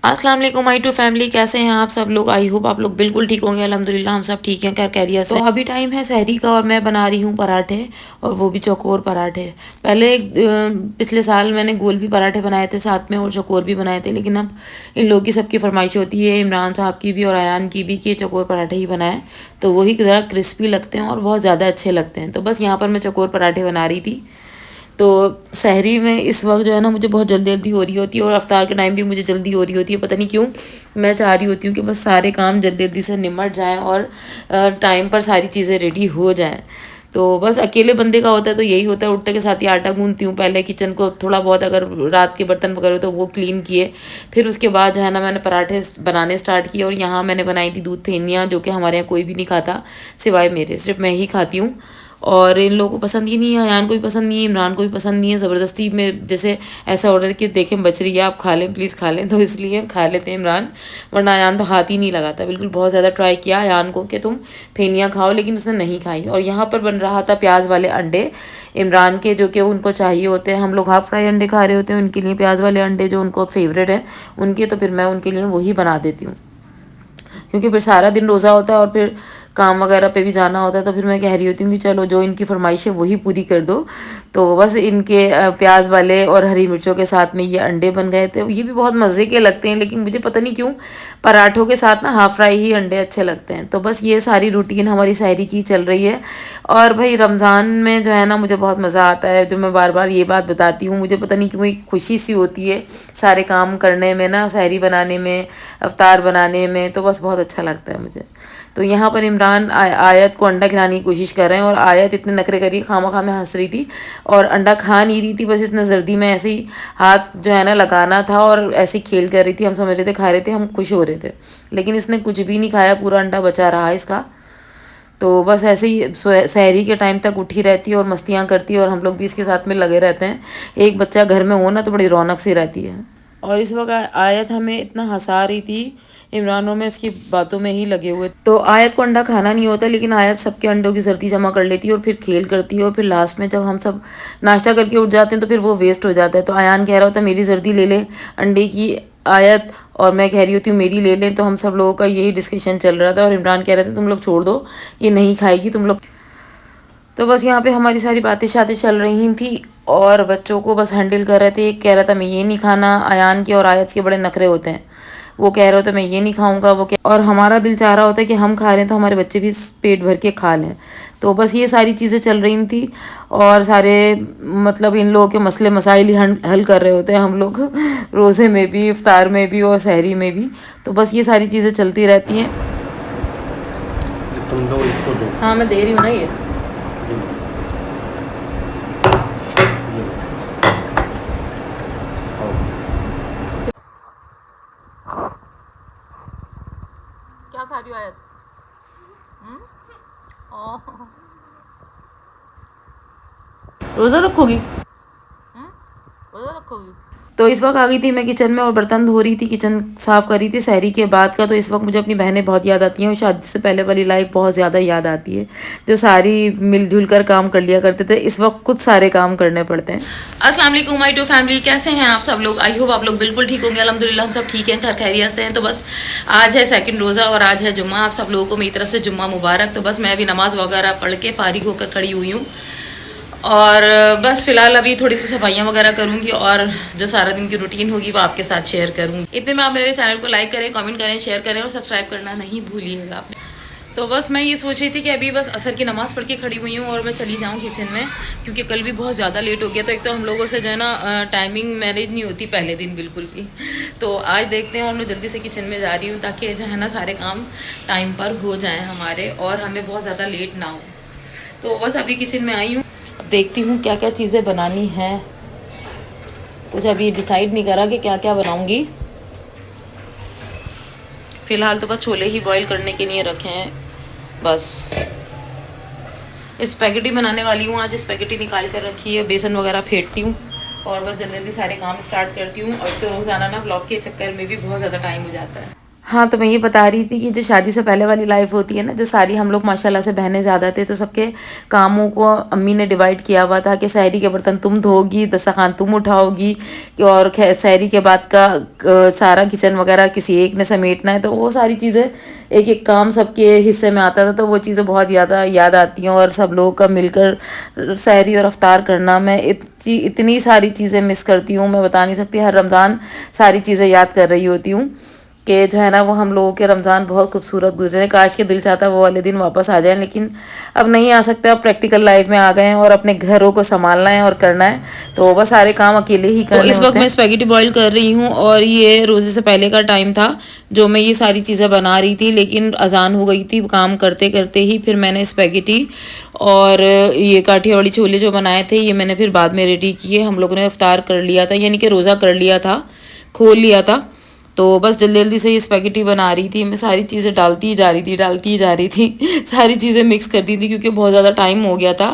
अस्सलाम वालेकुम my to family, कैसे हैं आप सब लोग। आई होप आप लोग बिल्कुल ठीक होंगे। अल्हम्दुलिल्लाह हम सब ठीक हैं, खैर खैरियत से। तो अभी टाइम है सहरी का और मैं बना रही हूँ पराठे, और वो भी चौकोर पराठे। पहले पिछले साल मैंने गोल भी पराठे बनाए थे साथ में, और चौकोर भी बनाए थे, लेकिन अब इन लोगों की सबकी फरमाइश होती है, इमरान साहब की भी और अयान की भी, कि चौकोर पराठे ही बनाएं, तो वही ज़रा क्रिस्पी लगते हैं और बहुत ज़्यादा अच्छे लगते हैं। तो बस यहाँ पर मैं चौकोर पराठे बना रही थी। तो सहरी में इस वक्त जो है ना मुझे बहुत जल्दी जल्दी हो रही होती है, और अफ्तार के टाइम भी मुझे जल्दी हो रही होती है। पता नहीं क्यों मैं चाह रही होती हूँ कि बस सारे काम जल्दी जल्दी से निमट जाएं और टाइम पर सारी चीज़ें रेडी हो जाएं। तो बस अकेले बंदे का होता है तो यही होता है, उठते के साथ ही आटा गूंथती हूँ, पहले किचन को थोड़ा बहुत, अगर रात के बर्तन वगैरह तो वो क्लीन किए, फिर उसके बाद जो है ना मैंने पराठे बनाने स्टार्ट किए। और यहाँ मैंने बनाई थी दूध फेनियाँ, जो कि हमारे यहाँ कोई भी नहीं खाता सिवाय मेरे, सिर्फ मैं ही खाती हूँ। और इन लोगों को पसंद ही नहीं है, अयान को भी पसंद नहीं है, इमरान को भी पसंद नहीं है। ज़बरदस्ती में जैसे ऐसा हो रहा है कि देखें बच रही है, आप खा लें प्लीज़ खा लें, तो इसलिए खा लेते हैं इमरान, वरना अयान तो हाथ ही नहीं लगाता बिल्कुल। बहुत ज़्यादा ट्राई किया अयान को कि तुम फेनियाँ खाओ, लेकिन उसने नहीं खाई। और यहाँ पर बन रहा था प्याज वाले अंडे इमरान के, जो कि उनको चाहिए होते हैं। हम लोग हाफ़ फ्राई अंडे खा रहे होते हैं, उनके लिए प्याज वाले अंडे जो उनको फेवरेट है उनके, तो फिर मैं उनके लिए वही बना देती हूँ, क्योंकि फिर सारा दिन रोज़ा होता है और फिर काम वगैरह पे भी जाना होता है। तो फिर मैं कह रही होती हूँ कि चलो जो इनकी फरमाइश है वही पूरी कर दो। तो बस इनके प्याज वाले और हरी मिर्चों के साथ में ये अंडे बन गए थे। ये भी बहुत मज़े के लगते हैं, लेकिन मुझे पता नहीं क्यों पराठों के साथ ना हाफ़ फ्राई ही अंडे अच्छे लगते हैं। तो बस ये सारी रूटीन हमारी सहरी की चल रही है। और भाई रमज़ान में जो है ना मुझे बहुत मज़ा आता है, जो मैं बार बार ये बात बताती हूँ, मुझे पता नहीं क्यों एक खुशी सी होती है सारे काम करने में ना, सहरी बनाने में, अफ्तार बनाने में, तो बस बहुत अच्छा लगता है मुझे। तो यहाँ पर इमरान आयत को अंडा खिलाने की कोशिश कर रहे हैं, और आयत इतने नखरे करी, खामा खा में हंस रही थी और अंडा खा नहीं रही थी। बस इसने जर्दी में ऐसे ही हाथ जो है ना लगाना था और ऐसे ही खेल कर रही थी। हम समझ रहे थे खा रहे थे, हम खुश हो रहे थे, लेकिन इसने कुछ भी नहीं खाया, पूरा अंडा बचा रहा इसका। तो बस ऐसे ही सहरी के टाइम तक उठी रहती है और मस्तियाँ करती है, और हम लोग भी इसके साथ में लगे रहते हैं। एक बच्चा घर में हो ना तो बड़ी रौनक सी रहती है। और इस वक्त आयत हमें इतना हंसा रही थी, इमरानों में इसकी बातों में ही लगे हुए। तो आयत को अंडा खाना नहीं होता, लेकिन आयत सबके अंडों की जर्दी जमा कर लेती है और फिर खेल करती है, और फिर लास्ट में जब हम सब नाश्ता करके उठ जाते हैं तो फिर वो वेस्ट हो जाता है। तो अयान कह रहा होता है मेरी जर्दी ले ले अंडे की आयत, और मैं कह रही होती हूँ मेरी ले लें। तो हम सब लोगों का यही डिस्कशन चल रहा था, और इमरान कह रहे थे तुम लोग छोड़ दो, ये नहीं खाएगी तुम लोग। तो बस यहाँ पे हमारी सारी बातें शातें चल रही थी, और बच्चों को बस हैंडल कर रहे थे। एक कह रहा था मैं ये नहीं खाना, अयान के और आयत के बड़े नखरे होते हैं, वो कह रहे होते मैं ये नहीं खाऊंगा, वो और हमारा दिल चाह रहा होता है कि हम खा रहे हैं तो हमारे बच्चे भी पेट भर के खा लें। तो बस ये सारी चीज़ें चल रही थी, और सारे मतलब इन लोगों के मसले मसाइल ही हल कर रहे होते हैं हम लोग रोज़े में भी, इफ्तार में भी और सहरी में भी। तो बस ये सारी चीज़ें चलती रहती हैं। तुम दो इसको दो। हाँ मैं दे रही हूँ ना ये। क्या खा रही हो आयत? रोज़ा रखोगी? रोज़ा रखोगी? तो इस वक्त आ गई थी मैं किचन में, और बर्तन धो रही थी, किचन साफ़ कर रही थी सहरी के बाद का। तो इस वक्त मुझे अपनी बहनें बहुत याद आती हैं, और शादी से पहले वाली लाइफ बहुत ज़्यादा याद आती है, जो सारी मिलजुल कर काम कर लिया करते थे। इस वक्त खुद सारे काम करने पड़ते हैं। अस्सलाम वालेकुम माय टू फैमिली, कैसे हैं आप सब लोग। आई होप आप लोग बिल्कुल ठीक होंगे। अल्हम्दुलिल्लाह हम सब ठीक हैं, खैर खैरियत से हैं। तो बस आज है सेकंड रोज़ा और आज है जुम्मा। आप सब लोगों को मेरी तरफ से जुम्मा मुबारक। तो बस मैं अभी नमाज़ वगैरह पढ़ के फारिग होकर खड़ी हुई हूँ, और बस फिलहाल अभी थोड़ी सी सफाइयाँ वगैरह करूँगी, और जो सारा दिन की रूटीन होगी वो आपके साथ शेयर करूँगी। इतने में आप मेरे चैनल को लाइक करें, कमेंट करें, शेयर करें, और सब्सक्राइब करना नहीं भूलिएगा आपने। तो बस मैं ये सोच रही थी कि अभी बस असर की नमाज़ पढ़ के खड़ी हुई हूँ, और मैं चली जाऊँ किचन में, क्योंकि कल भी बहुत ज़्यादा लेट हो गया। तो एक तो हम लोगों से जो है ना टाइमिंग मैनेज नहीं होती पहले दिन बिल्कुल भी। तो आज देखते हैं, और मैं जल्दी से किचन में जा रही हूँ ताकि जो है ना सारे काम टाइम पर हो जाएँ हमारे, और हमें बहुत ज़्यादा लेट ना हो। तो बस अभी किचन में आई हूँ, अब देखती हूँ क्या क्या चीज़ें बनानी है। कुछ अभी डिसाइड नहीं करा कि क्या क्या बनाऊँगी। फ़िलहाल तो बस छोले ही बॉईल करने के लिए रखे हैं। बस स्पैगेटी बनाने वाली हूँ आज, स्पैगेटी निकाल कर रखी है, बेसन वगैरह फेंटती हूँ, और बस जल्दी जल्दी सारे काम स्टार्ट करती हूँ। और तो रोज़ाना ना ब्लॉग के चक्कर में भी बहुत ज़्यादा टाइम हो जाता है। हाँ, तो मैं ये बता रही थी कि जो शादी से पहले वाली लाइफ होती है ना, जो सारी हम लोग माशाल्लाह से बहनें ज़्यादा थे, तो सबके कामों को अम्मी ने डिवाइड किया हुआ था कि सहरी के बर्तन तुम धोगी, दस्तरखान तुम उठाओगी, और सहरी के बाद का सारा किचन वगैरह किसी एक ने समेटना है। तो वो सारी चीज़ें एक एक काम सबके हिस्से में आता था, तो वो चीज़ें बहुत ज़्यादा याद आती हैं। और सब लोगों का मिलकर सहरी और अफ्तार करना, मैं इतनी सारी चीज़ें मिस करती हूँ, मैं बता नहीं सकती। हर रमज़ान सारी चीज़ें याद कर रही होती हूँ कि जो है ना, वो हम लोगों के रमज़ान बहुत खूबसूरत गुजरे। काश के दिल चाहता वो वाले दिन वापस आ जाए, लेकिन अब नहीं आ सकते। अब प्रैक्टिकल लाइफ में आ गए हैं और अपने घरों को संभालना है और करना है, तो बस सारे काम अकेले ही करने होते हैं। तो इस वक्त मैं स्पैगेटी बॉईल कर रही हूँ, और ये रोज़े से पहले का टाइम था जो मैं ये सारी चीज़ें बना रही थी, लेकिन अजान हो गई थी काम करते करते ही। फिर मैंने स्पैगेटी और ये काठियावाड़ी छोले जो बनाए थे, ये मैंने फिर बाद में रेडी किए। हम लोगों ने इफ्तार कर लिया था, यानी कि रोज़ा कर लिया था, खोल लिया था। तो बस जल्दी जल्दी से ये स्पैगेटी बना रही थी। मैं सारी चीज़ें डालती ही जा रही थी सारी चीज़ें मिक्स कर दी थी, क्योंकि बहुत ज़्यादा टाइम हो गया था,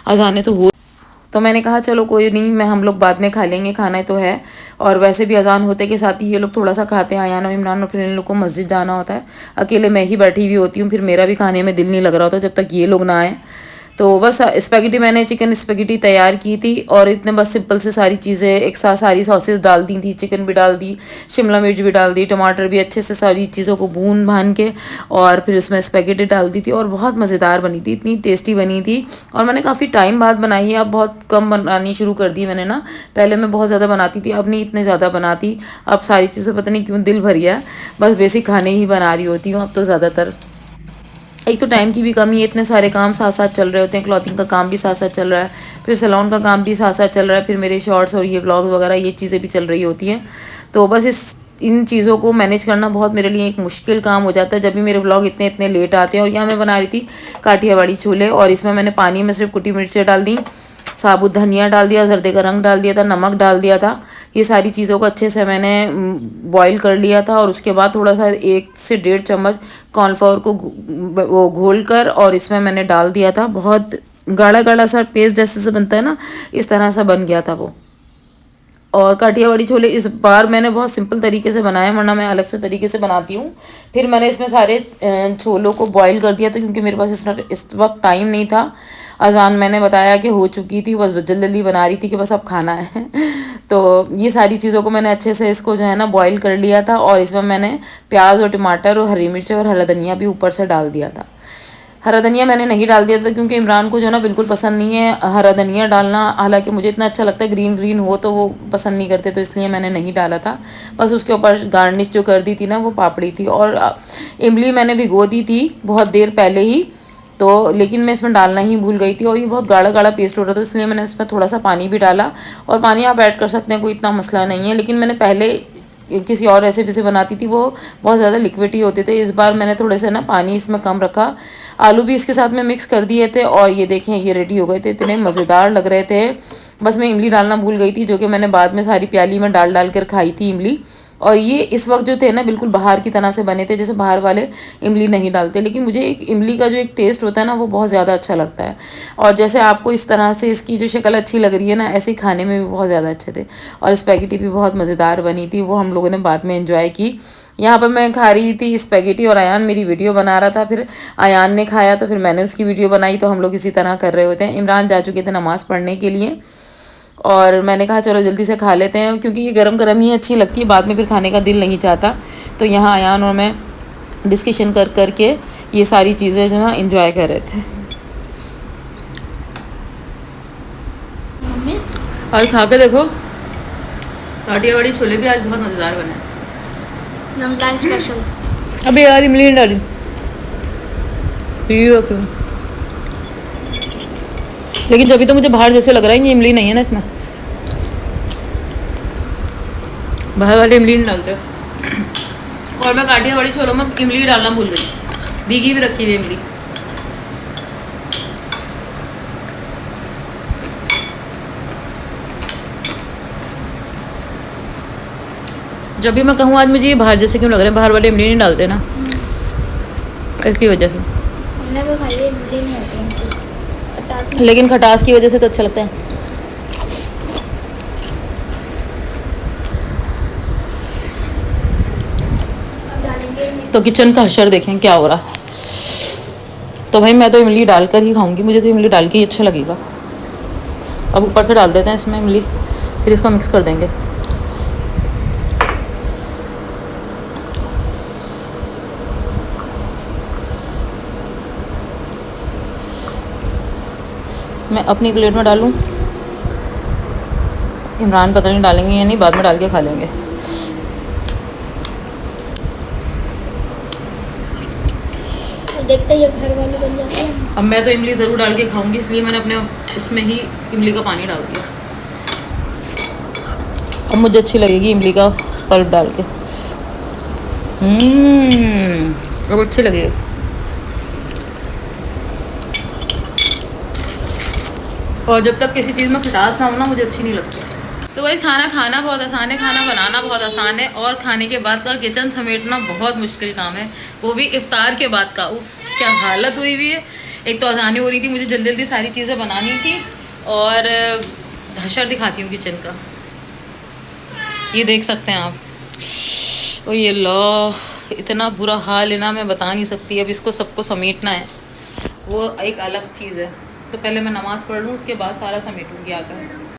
अजाने तो मैंने कहा चलो कोई नहीं, मैं हम लोग बाद में खा लेंगे, खाना तो है। और वैसे भी अजान होते के साथ ही ये लोग थोड़ा सा खाते हैं, आयान और इमरान, और फिर इन लोग को मस्जिद जाना होता है। अकेले मैं ही बैठी हुई होती हूँ, फिर मेरा भी खाने में दिल नहीं लग रहा होता जब तक ये लोग ना आए। तो बस स्पैगेटी, मैंने चिकन स्पैगेटी तैयार की थी, और इतने बस सिंपल से सारी चीज़ें एक साथ सारी सॉसेस डाल दी थी, चिकन भी डाल दी, शिमला मिर्च भी डाल दी, टमाटर भी, अच्छे से सारी चीज़ों को भून भान के, और फिर उसमें स्पैगेटी डाल दी थी। और बहुत मज़ेदार बनी थी, इतनी टेस्टी बनी थी। और मैंने काफ़ी टाइम बाद बनाई है, अब बहुत कम बनानी शुरू कर दी मैंने ना। पहले मैं बहुत ज़्यादा बनाती थी, अब नहीं इतने ज़्यादा बनाती। अब सारी चीज़ें पता नहीं क्यों दिल भर गया, बस बेसिक खाने ही बना रही होती हूँ अब तो ज़्यादातर। एक तो टाइम की भी कमी है, इतने सारे काम साथ साथ चल रहे होते हैं। क्लॉथिंग का काम भी साथ साथ चल रहा है, फिर सैलून का काम भी साथ साथ चल रहा है, फिर मेरे शॉर्ट्स और ये व्लॉग्स वगैरह ये चीज़ें भी चल रही होती हैं। तो बस इन चीज़ों को मैनेज करना बहुत मेरे लिए एक मुश्किल काम हो जाता है, जब भी मेरे व्लॉग इतने इतने लेट आते हैं। और यहाँ मैं बना रही थी काठियावाड़ी छोले, और इसमें मैंने पानी में सिर्फ कुटी मिर्चें डाल दी, साबुत धनिया डाल दिया, जर्दे का रंग डाल दिया था, नमक डाल दिया था। ये सारी चीज़ों को अच्छे से मैंने बॉईल कर लिया था, और उसके बाद थोड़ा सा 1 से 1.5 चम्मच कॉर्नफ्लोर को वो घोल कर और इसमें मैंने डाल दिया था। बहुत गाढ़ा गाढ़ा सा पेस्ट जैसे से बनता है ना, इस तरह सा बन गया था वो। और काठियावाड़ी छोले इस बार मैंने बहुत सिंपल तरीके से बनाए, वरना मैं अलग से तरीके से बनाती हूँ। फिर मैंने इसमें सारे छोलों को बॉईल कर दिया था, क्योंकि मेरे पास इस वक्त टाइम नहीं था। अजान मैंने बताया कि हो चुकी थी, बस जल्दी जल्दी बना रही थी कि बस अब खाना है तो ये सारी चीज़ों को मैंने अच्छे से इसको जो है ना बॉईल कर लिया था, और इसमें मैंने प्याज और टमाटर और हरी मिर्च और हरा धनिया भी ऊपर से डाल दिया था। हरा धनिया मैंने नहीं डाल दिया था, क्योंकि इमरान को जो ना बिल्कुल पसंद नहीं है हरा धनिया डालना। हालांकि मुझे इतना अच्छा लगता है, ग्रीन ग्रीन हो तो वो पसंद नहीं करते, तो इसलिए मैंने नहीं डाला था। बस उसके ऊपर गार्निश जो कर दी थी ना, वो पापड़ी थी। और इमली मैंने भिगो दी थी बहुत देर पहले ही, तो लेकिन मैं इसमें डालना ही भूल गई थी, और ये बहुत गाढ़ा गाढ़ा पेस्ट हो रहा था, इसलिए मैंने इसमें थोड़ा सा पानी भी डाला। और पानी आप ऐड कर सकते हैं, कोई इतना मसला नहीं है। लेकिन मैंने पहले किसी और रेसिपी से बनाती थी, वो बहुत ज़्यादा लिक्विड ही होते थे। इस बार मैंने थोड़े से ना पानी इसमें कम रखा। आलू भी इसके साथ में मिक्स कर दिए थे, और ये देखें ये रेडी हो गए थे, इतने मज़ेदार लग रहे थे। बस मैं इमली डालना भूल गई थी, जो कि मैंने बाद में सारी प्याली में डाल डाल कर खाई थी इमली। और ये इस वक्त जो थे ना, बिल्कुल बाहर की तरह से बने थे, जैसे बाहर वाले इमली नहीं डालते। लेकिन मुझे एक इमली का जो एक टेस्ट होता है ना, वो बहुत ज़्यादा अच्छा लगता है। और जैसे आपको इस तरह से इसकी जो शक्ल अच्छी लग रही है ना, ऐसे खाने में भी बहुत ज़्यादा अच्छे थे। और स्पैगेटी भी बहुत मज़ेदार बनी थी, वो हम लोगों ने बाद में एंजॉय की। यहाँ पर मैं खा रही थी स्पैगेटी, और अयान मेरी वीडियो बना रहा था। फिर अयान ने खाया तो फिर मैंने उसकी वीडियो बनाई, तो हम लोग इसी तरह कर रहे होते हैं। इमरान जा चुके थे नमाज़ पढ़ने के लिए, और मैंने कहा चलो जल्दी से खा लेते हैं, क्योंकि ये गरम गरम ही अच्छी लगती है, बाद में फिर खाने का दिल नहीं चाहता। तो यहाँ अयान और मैं डिस्कशन कर कर के ये सारी चीज़ें जो ना इंजॉय कर रहे थे। और खा के देखो, काठियावाड़ी छोले भी आज बहुत मज़ेदार बने, रमज़ान स्पेशल। अबे यार इमली नहीं डाली, लेकिन जब भी तो मुझे बाहर जैसे लग रहा है, ये इमली नहीं है ना इसमें, बाहर वाले इमली नहीं डालते। और मैं काठियावाड़ी छोलों में इमली डालना भूल गई, भीगी भी रखी हुई इमली। जब भी मैं कहूँ आज मुझे ये बाहर जैसे क्यों लग रहे हैं, बाहर वाले इमली नहीं डालते ना, इसकी वजह से। मैंने भी खाई है, इमली नहीं होती, लेकिन खटास की वजह से तो अच्छा लगता है। अब डालेंगे तो किचन का हशर देखें क्या हो रहा है। तो भाई मैं तो इमली डालकर ही खाऊंगी, मुझे तो इमली डाल के ही अच्छा लगेगा। अब ऊपर से डाल देते हैं इसमें इमली, फिर इसको मिक्स कर देंगे। मैं अपनी प्लेट में डालूं, इमरान पता नहीं डालेंगे या नहीं, बाद में डाल के खा लेंगे। देखते ही घर वाले बन जाते हैं। अब मैं तो इमली ज़रूर डाल के खाऊंगी, इसलिए मैंने अपने उसमें ही इमली का पानी डाल दिया। अब मुझे अच्छी लगेगी इमली का पल्प डाल के। अब अच्छी लगेगी। और जब तक किसी चीज़ में खटास ना हो ना, मुझे अच्छी नहीं लगती। तो वही खाना खाना बहुत आसान है, खाना बनाना बहुत आसान है, और खाने के बाद का किचन समेटना बहुत मुश्किल काम है, वो भी इफ्तार के बाद का। उफ, क्या हालत हुई हुई है। एक तो अज़ानें हो रही थी, मुझे जल्दी जल्दी सारी चीज़ें बनानी थी, और हशर दिखाती हूँ किचन का। ये देख सकते हैं आप। ओ ये लो, इतना बुरा हाल है ना, मैं बता नहीं सकती। अब इसको सबको समेटना है, वो एक अलग चीज़ है। तो पहले मैं नमाज़ पढ़ लूँ, उसके बाद सारा समेटूँगी आकर।